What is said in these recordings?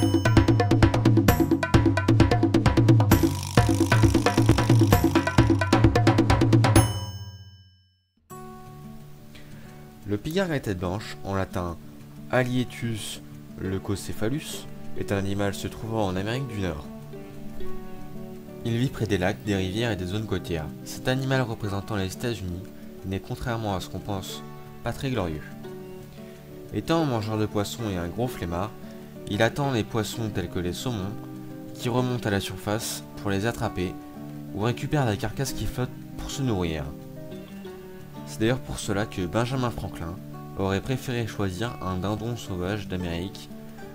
Le pigargue à tête blanche, en latin Alietus leucocephalus, est un animal se trouvant en Amérique du Nord. Il vit près des lacs, des rivières et des zones côtières. Cet animal représentant les États-Unis n'est, contrairement à ce qu'on pense, pas très glorieux. Étant un mangeur de poissons et un gros flemmard, il attend les poissons tels que les saumons, qui remontent à la surface pour les attraper, ou récupère la carcasse qui flotte pour se nourrir. C'est d'ailleurs pour cela que Benjamin Franklin aurait préféré choisir un dindon sauvage d'Amérique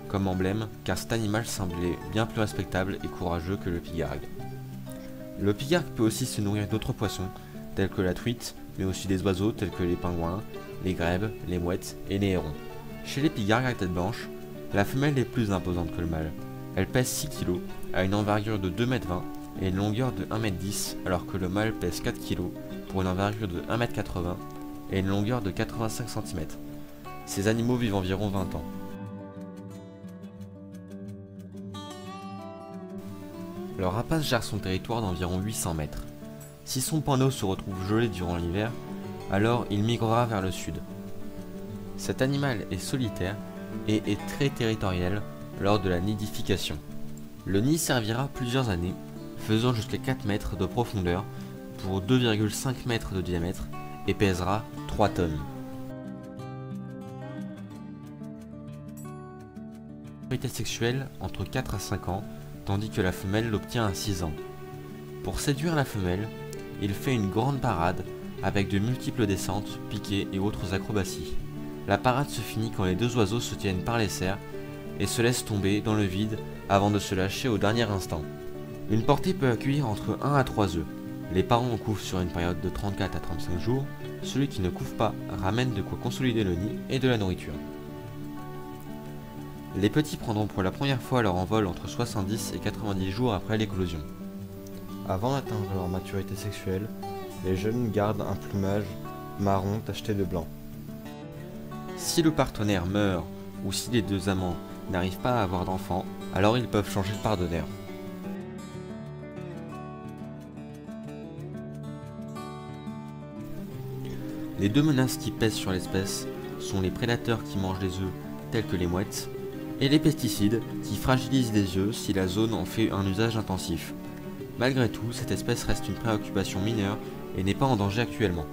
comme emblème, car cet animal semblait bien plus respectable et courageux que le pigargue. Le pigargue peut aussi se nourrir d'autres poissons, tels que la truite, mais aussi des oiseaux tels que les pingouins, les grèbes, les mouettes et les hérons. Chez les pigargues à tête blanche, la femelle est plus imposante que le mâle. Elle pèse 6 kg, a une envergure de 2,20 m et une longueur de 1,10 m, alors que le mâle pèse 4 kg pour une envergure de 1,80 m et une longueur de 85 cm. Ces animaux vivent environ 20 ans. Le rapace gère son territoire d'environ 800 mètres. Si son point d'eau se retrouve gelé durant l'hiver, alors il migrera vers le sud. Cet animal est solitaire et est très territorial lors de la nidification. Le nid servira plusieurs années, faisant jusqu'à 4 mètres de profondeur pour 2,5 mètres de diamètre et pèsera 3 tonnes. Maturité sexuelle entre 4 à 5 ans, tandis que la femelle l'obtient à 6 ans. Pour séduire la femelle, il fait une grande parade avec de multiples descentes, piquets et autres acrobaties. La parade se finit quand les deux oiseaux se tiennent par les serres et se laissent tomber dans le vide avant de se lâcher au dernier instant. Une portée peut accueillir entre 1 à 3 œufs. Les parents en couvent sur une période de 34 à 35 jours. Celui qui ne couve pas ramène de quoi consolider le nid et de la nourriture. Les petits prendront pour la première fois leur envol entre 70 et 90 jours après l'éclosion. Avant d'atteindre leur maturité sexuelle, les jeunes gardent un plumage marron tacheté de blanc. Si le partenaire meurt ou si les deux amants n'arrivent pas à avoir d'enfants, alors ils peuvent changer de partenaire. Les deux menaces qui pèsent sur l'espèce sont les prédateurs qui mangent des œufs tels que les mouettes et les pesticides qui fragilisent les œufs si la zone en fait un usage intensif. Malgré tout, cette espèce reste une préoccupation mineure et n'est pas en danger actuellement.